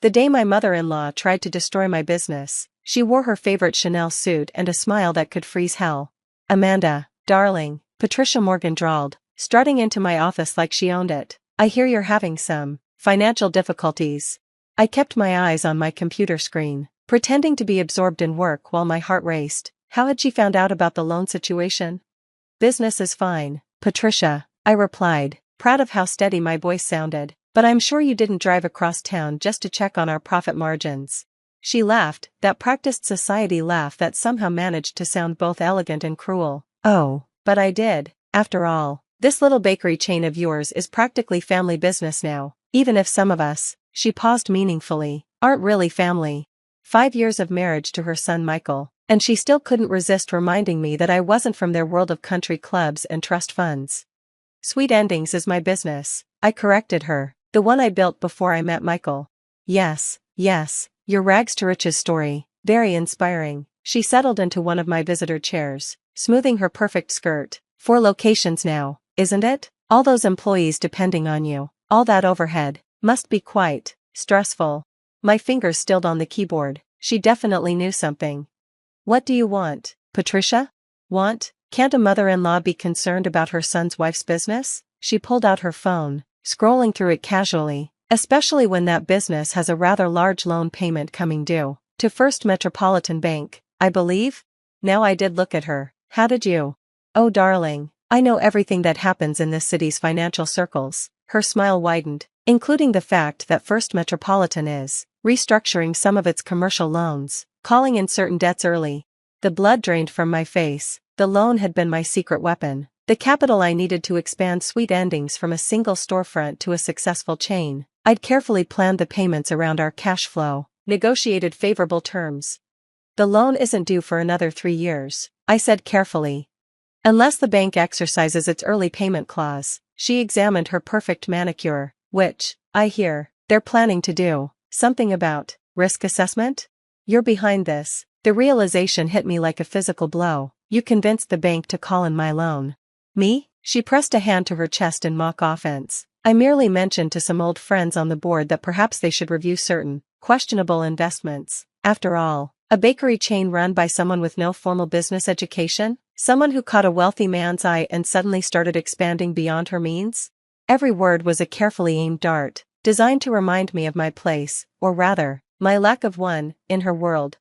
The day my mother-in-law tried to destroy my business, she wore her favorite Chanel suit and a smile that could freeze hell. "Amanda, darling," Patricia Morgan drawled, strutting into my office like she owned it. "I hear you're having some financial difficulties." I kept my eyes on my computer screen, pretending to be absorbed in work while my heart raced. How had she found out about the loan situation? "Business is fine, Patricia," I replied, proud of how steady my voice sounded. "But I'm sure you didn't drive across town just to check on our profit margins." She laughed, that practiced society laugh that somehow managed to sound both elegant and cruel. "Oh, but I did. After all, this little bakery chain of yours is practically family business now, even if some of us," she paused meaningfully, "aren't really family." 5 years of marriage to her son Michael, and she still couldn't resist reminding me that I wasn't from their world of country clubs and trust funds. "Sweet Endings is my business," I corrected her, "the one I built before I met Michael." Yes, your rags to riches story, very inspiring." She settled into one of my visitor chairs, smoothing her perfect skirt. "4 locations now, isn't it? All those employees depending on you, all that overhead, must be quite stressful." My fingers stilled on the keyboard. She definitely knew something. "What do you want, Patricia?" "Want? Can't a mother-in-law be concerned about her son's wife's business?" She pulled out her phone, scrolling through it casually, "especially when that business has a rather large loan payment coming due, to First Metropolitan Bank, I believe?" Now I did look at her. "How did you?" "Oh darling, I know everything that happens in this city's financial circles." Her smile widened, "including the fact that First Metropolitan is restructuring some of its commercial loans, calling in certain debts early." The blood drained from my face. The loan had been my secret weapon, the capital I needed to expand Sweet Endings from a single storefront to a successful chain. I'd carefully planned the payments around our cash flow, negotiated favorable terms. "The loan isn't due for another 3 years," I said carefully. "Unless the bank exercises its early payment clause." She examined her perfect manicure, "Which, I hear, they're planning to do. Something about risk assessment? You're behind this." The realization hit me like a physical blow. "You convinced the bank to call in my loan." "Me?" She pressed a hand to her chest in mock offense. "I merely mentioned to some old friends on the board that perhaps they should review certain questionable investments. After all, a bakery chain run by someone with no formal business education? Someone who caught a wealthy man's eye and suddenly started expanding beyond her means?" Every word was a carefully aimed dart, designed to remind me of my place, or rather, my lack of one, in her world.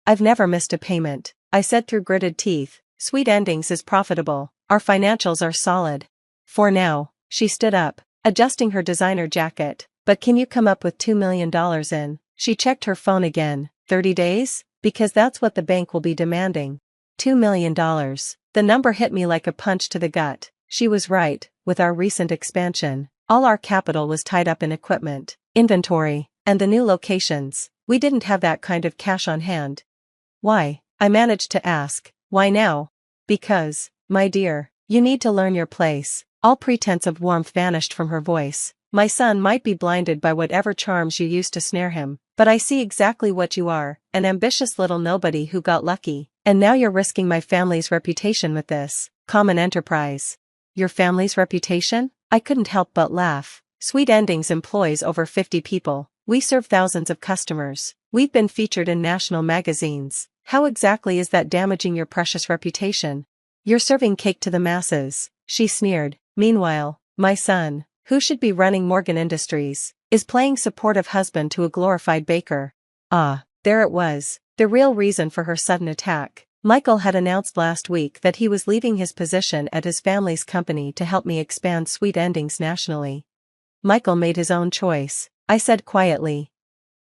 "I've never missed a payment," I said through gritted teeth. "Sweet Endings is profitable, our financials are solid. For now." She stood up, adjusting her designer jacket. "But can you come up with $2 million in?" She checked her phone again. 30 days? Because that's what the bank will be demanding. $2 million. The number hit me like a punch to the gut. She was right. With our recent expansion, all our capital was tied up in equipment, inventory, and the new locations. We didn't have that kind of cash on hand. "Why?" I managed to ask. "Why now?" "Because, my dear, you need to learn your place." All pretense of warmth vanished from her voice. "My son might be blinded by whatever charms you used to snare him, but I see exactly what you are, an ambitious little nobody who got lucky, and now you're risking my family's reputation with this common enterprise." "Your family's reputation?" I couldn't help but laugh. "Sweet Endings employs over 50 people. We serve thousands of customers. We've been featured in national magazines. How exactly is that damaging your precious reputation?" "You're serving cake to the masses," she sneered. "Meanwhile, my son, who should be running Morgan Industries, is playing supportive husband to a glorified baker." Ah, there it was, the real reason for her sudden attack. Michael had announced last week that he was leaving his position at his family's company to help me expand Sweet Endings nationally. "Michael made his own choice," I said quietly.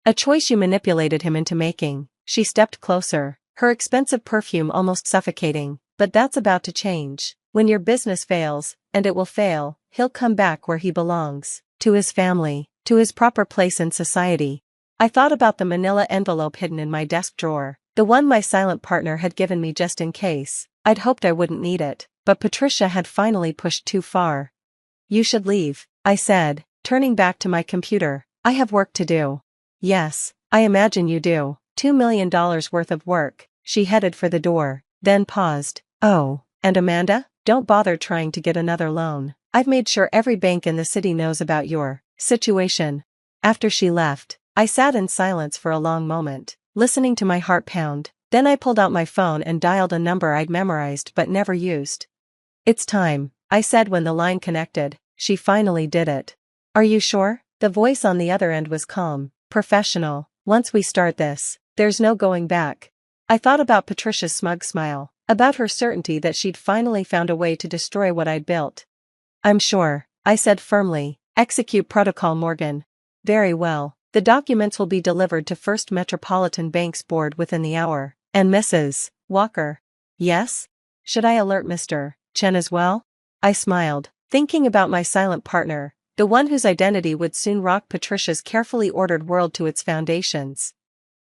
"A choice you manipulated him into making." She stepped closer, her expensive perfume almost suffocating. "But that's about to change. When your business fails, and it will fail, he'll come back where he belongs, to his family, to his proper place in society." I thought about the manila envelope hidden in my desk drawer, the one my silent partner had given me just in case. I'd hoped I wouldn't need it, but Patricia had finally pushed too far. "You should leave," I said, turning back to my computer. "I have work to do." "Yes, I imagine you do. $2 million worth of work." She headed for the door, then paused. "Oh, and Amanda, don't bother trying to get another loan. I've made sure every bank in the city knows about your situation." After she left, I sat in silence for a long moment, listening to my heart pound. Then I pulled out my phone and dialed a number I'd memorized but never used. "It's time," I said when the line connected. She finally did it. "Are you sure?" The voice on the other end was calm, professional. "Once we start this, there's no going back." I thought about Patricia's smug smile, about her certainty that she'd finally found a way to destroy what I'd built. "I'm sure," I said firmly. "Execute protocol, Morgan." "Very well. The documents will be delivered to First Metropolitan Bank's board within the hour. And Mrs. Walker." "Yes? Should I alert Mr. Chen as well?" I smiled, thinking about my silent partner, the one whose identity would soon rock Patricia's carefully ordered world to its foundations.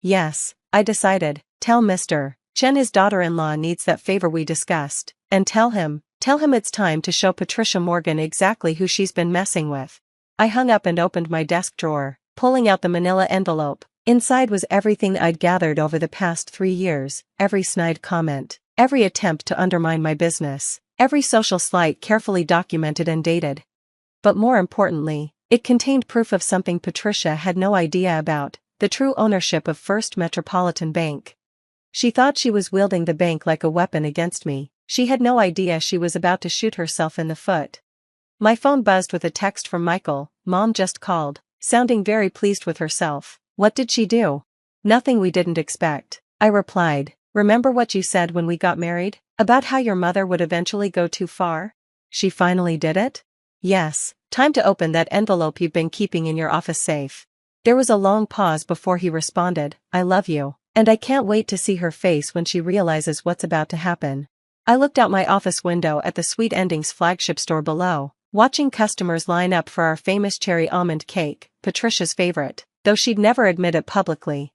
"Yes," I decided. "Tell Mr. Chen his daughter-in-law needs that favor we discussed, and tell him it's time to show Patricia Morgan exactly who she's been messing with." I hung up and opened my desk drawer, pulling out the manila envelope. Inside was everything I'd gathered over the past 3 years, every snide comment, every attempt to undermine my business, every social slight carefully documented and dated. But more importantly, it contained proof of something Patricia had no idea about, the true ownership of First Metropolitan Bank. She thought she was wielding the bank like a weapon against me. She had no idea she was about to shoot herself in the foot. My phone buzzed with a text from Michael. "Mom just called," sounding very pleased with herself. "What did she do?" "Nothing we didn't expect," I replied. "Remember what you said when we got married? About how your mother would eventually go too far? She finally did it?" "Yes. Time to open that envelope you've been keeping in your office safe." There was a long pause before he responded. "I love you, and I can't wait to see her face when she realizes what's about to happen." I looked out my office window at the Sweet Endings flagship store below, watching customers line up for our famous cherry almond cake, Patricia's favorite, though she'd never admit it publicly.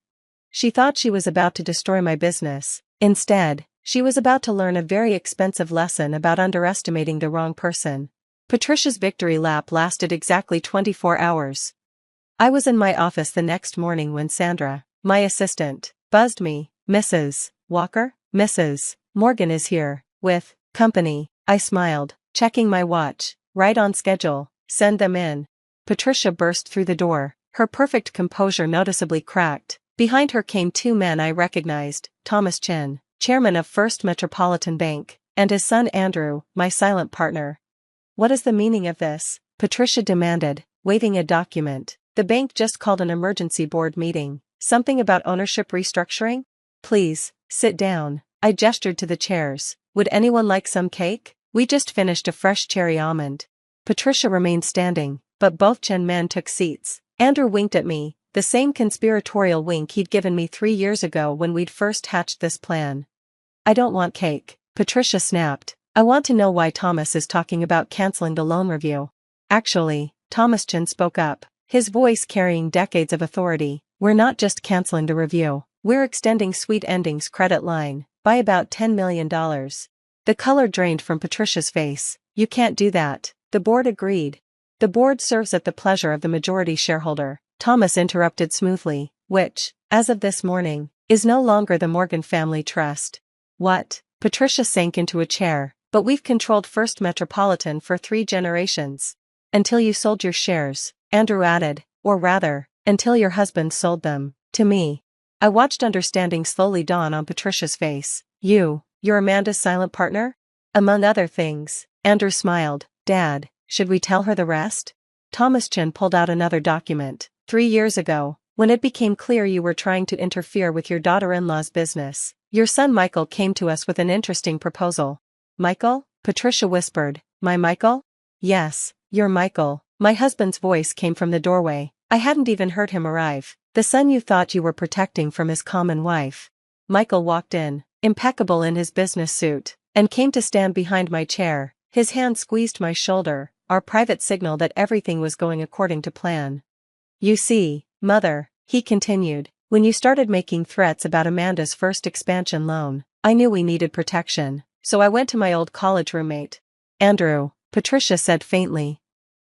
She thought she was about to destroy my business. Instead, she was about to learn a very expensive lesson about underestimating the wrong person. Patricia's victory lap lasted exactly 24 hours. I was in my office the next morning when Sandra, my assistant, buzzed me. "Mrs. Walker, Mrs. Morgan is here, with company." I smiled, checking my watch. "Right on schedule. Send them in." Patricia burst through the door, her perfect composure noticeably cracked. Behind her came 2 men I recognized, Thomas Chen, chairman of First Metropolitan Bank, and his son Andrew, my silent partner. "What is the meaning of this?" Patricia demanded, waving a document. "The bank just called an emergency board meeting. Something about ownership restructuring?" "Please, sit down." I gestured to the chairs. "Would anyone like some cake? We just finished a fresh cherry almond." Patricia remained standing, but both Chen men took seats. Andrew winked at me, the same conspiratorial wink he'd given me 3 years ago when we'd first hatched this plan. "I don't want cake," Patricia snapped. "I want to know why Thomas is talking about canceling the loan review." "Actually," Thomas Chen spoke up, his voice carrying decades of authority, "we're not just canceling the review, we're extending Sweet Endings' credit line by about $10 million. The color drained from Patricia's face. "You can't do that." The board agreed. "The board serves at the pleasure of the majority shareholder," Thomas interrupted smoothly, "which, as of this morning, is no longer the Morgan Family Trust." "What?" Patricia sank into a chair. "But we've controlled First Metropolitan for 3 generations. Until you sold your shares," Andrew added, "or rather, until your husband sold them to me." I watched understanding slowly dawn on Patricia's face. You're Amanda's silent partner?" "Among other things," Andrew smiled. "Dad, should we tell her the rest?" Thomas Chen pulled out another document. 3 years ago, when it became clear you were trying to interfere with your daughter-in-law's business, your son Michael came to us with an interesting proposal." "Michael?" Patricia whispered. "My Michael?" "Yes, your Michael." My husband's voice came from the doorway. I hadn't even heard him arrive. "The son you thought you were protecting from his common wife." Michael walked in, impeccable in his business suit, and came to stand behind my chair. His hand squeezed my shoulder, our private signal that everything was going according to plan. "You see, Mother," he continued, "when you started making threats about Amanda's first expansion loan, I knew we needed protection, so I went to my old college roommate. Andrew," Patricia said faintly.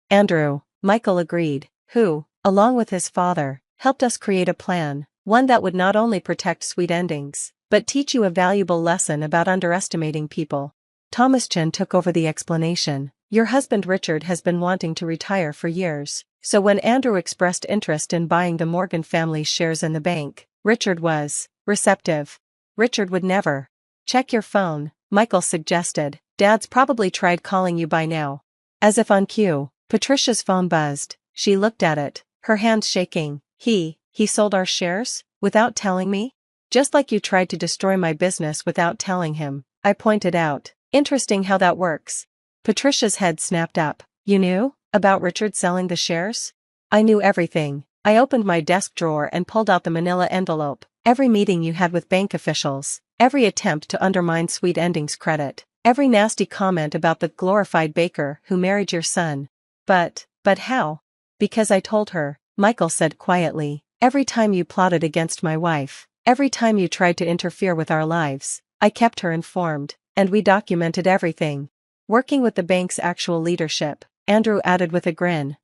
"Andrew," Michael agreed, "who, along with his father, helped us create a plan, one that would not only protect Sweet Endings, but teach you a valuable lesson about underestimating people." Thomas Chen took over the explanation. "Your husband Richard has been wanting to retire for years. So when Andrew expressed interest in buying the Morgan family's shares in the bank, Richard was receptive. Richard would never. Check your phone, Michael suggested. Dad's probably tried calling you by now. As if on cue, Patricia's phone buzzed. She looked at it, her hands shaking. He sold our shares? Without telling me? Just like you tried to destroy my business without telling him, I pointed out. Interesting how that works. Patricia's head snapped up. You knew about Richard selling the shares? I knew everything. I opened my desk drawer and pulled out the manila envelope. Every meeting you had with bank officials, every attempt to undermine Sweet Ending's credit, every nasty comment about the glorified baker who married your son. But how? Because I told her, Michael said quietly. Every time you plotted against my wife, every time you tried to interfere with our lives, I kept her informed, and we documented everything. Working with the bank's actual leadership, Andrew added with a grin.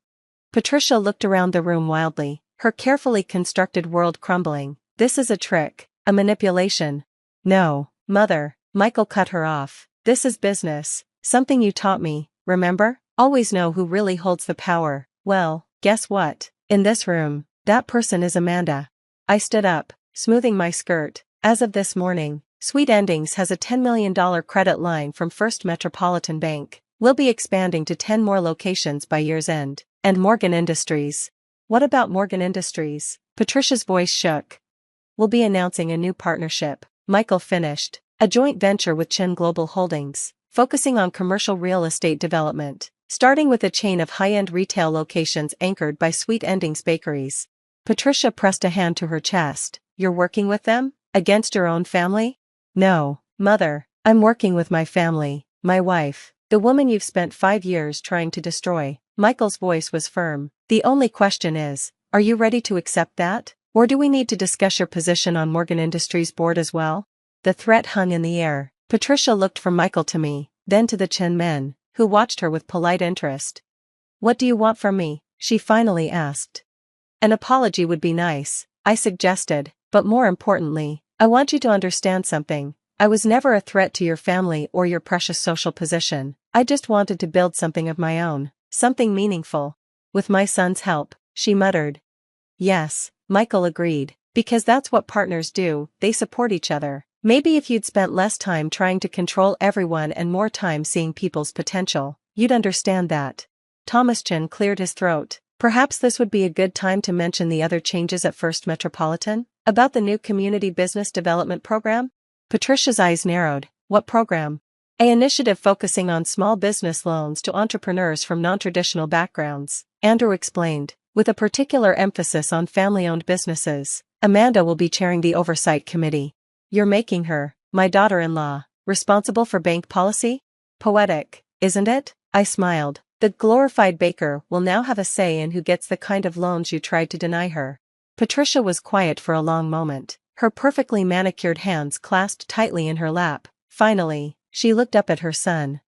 Patricia looked around the room wildly, her carefully constructed world crumbling. This is a trick, a manipulation. No, Mother, Michael cut her off. This is business, something you taught me, remember? Always know who really holds the power. Well, guess what? In this room, that person is Amanda. I stood up, smoothing my skirt. As of this morning, Sweet Endings has a $10 million credit line from First Metropolitan Bank. We'll be expanding to 10 more locations by year's end. And Morgan Industries. What about Morgan Industries? Patricia's voice shook. We'll be announcing a new partnership, Michael finished. A joint venture with Chin Global Holdings, focusing on commercial real estate development, starting with a chain of high-end retail locations anchored by Sweet Endings bakeries. Patricia pressed a hand to her chest. You're working with them? Against your own family? No, Mother, I'm working with my family, my wife, the woman you've spent 5 years trying to destroy. Michael's voice was firm. The only question is, are you ready to accept that? Or do we need to discuss your position on Morgan Industries' board as well? The threat hung in the air. Patricia looked from Michael to me, then to the Chen men, who watched her with polite interest. What do you want from me? She finally asked. An apology would be nice, I suggested, but more importantly, I want you to understand something. I was never a threat to your family or your precious social position. I just wanted to build something of my own, something meaningful. With my son's help, she muttered. Yes, Michael agreed, because that's what partners do, they support each other. Maybe if you'd spent less time trying to control everyone and more time seeing people's potential, you'd understand that. Thomas Chin cleared his throat. Perhaps this would be a good time to mention the other changes at First Metropolitan? About the new Community Business Development Program? Patricia's eyes narrowed. What program? An initiative focusing on small business loans to entrepreneurs from non-traditional backgrounds, Andrew explained, with a particular emphasis on family-owned businesses. Amanda will be chairing the oversight committee. You're making her, my daughter-in-law, responsible for bank policy? Poetic, isn't it? I smiled. The glorified baker will now have a say in who gets the kind of loans you tried to deny her. Patricia was quiet for a long moment, her perfectly manicured hands clasped tightly in her lap. Finally, she looked up at her son.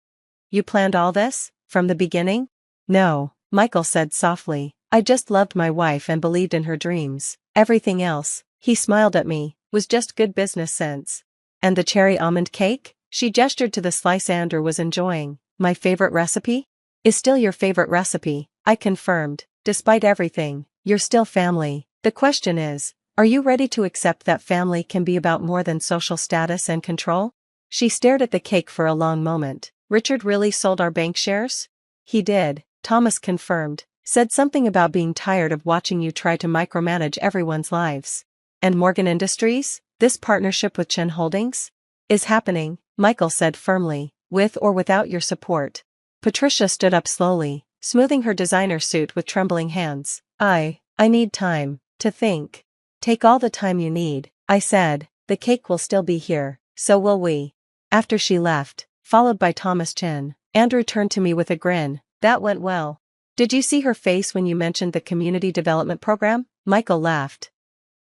You planned all this, from the beginning? No, Michael said softly. I just loved my wife and believed in her dreams. Everything else, he smiled at me, was just good business sense. And the cherry almond cake? She gestured to the slice Andrew was enjoying. My favorite recipe? Is still your favorite recipe, I confirmed. Despite everything, you're still family. The question is, are you ready to accept that family can be about more than social status and control? She stared at the cake for a long moment. Richard really sold our bank shares? He did, Thomas confirmed. Said something about being tired of watching you try to micromanage everyone's lives. And Morgan Industries? This partnership with Chen Holdings? Is happening, Michael said firmly, with or without your support. Patricia stood up slowly, smoothing her designer suit with trembling hands. I need time to think. Take all the time you need, I said. The cake will still be here, so will we. After she left, followed by Thomas Chen, Andrew turned to me with a grin. That went well. Did you see her face when you mentioned the community development program? Michael laughed.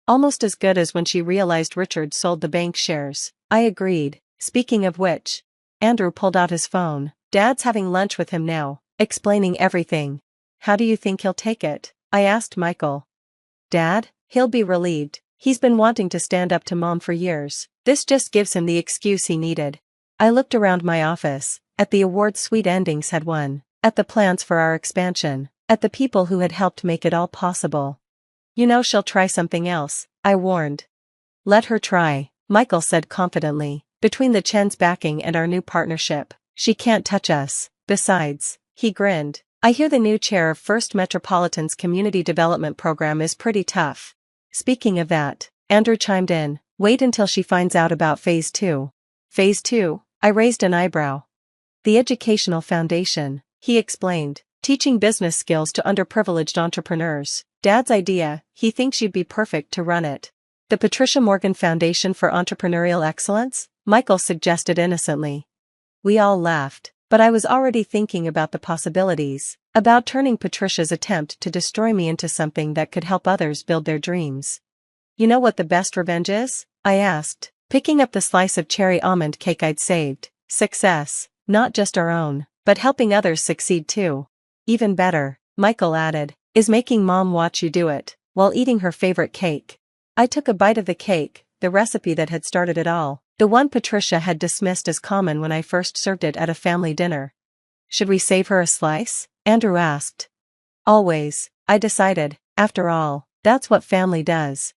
Almost as good as when she realized Richard sold the bank shares. I agreed. Speaking of which, Andrew pulled out his phone. Dad's having lunch with him now, explaining everything. How do you think he'll take it? I asked Michael. Dad? He'll be relieved. He's been wanting to stand up to Mom for years. This just gives him the excuse he needed. I looked around my office, at the awards Sweet Endings had won, at the plans for our expansion, At the people who had helped make it all possible. You know she'll try something else, I warned. Let her try, Michael said confidently. Between the Chen's backing and our new partnership, she can't touch us. Besides, he grinned, I hear the new chair of First Metropolitan's Community Development Program is pretty tough. Speaking of that, Andrew chimed in, wait until she finds out about Phase 2. Phase 2? I raised an eyebrow. The Educational Foundation, he explained, teaching business skills to underprivileged entrepreneurs. Dad's idea, he thinks you'd be perfect to run it. The Patricia Morgan Foundation for Entrepreneurial Excellence? Michael suggested innocently. We all laughed, but I was already thinking about the possibilities, about turning Patricia's attempt to destroy me into something that could help others build their dreams. You know what the best revenge is? I asked, picking up the slice of cherry almond cake I'd saved. Success, not just our own, but helping others succeed too. Even better, Michael added, is making Mom watch you do it, while eating her favorite cake. I took a bite of the cake, the recipe that had started it all, the one Patricia had dismissed as common when I first served it at a family dinner. Should we save her a slice? Andrew asked. Always, I decided, after all, that's what family does.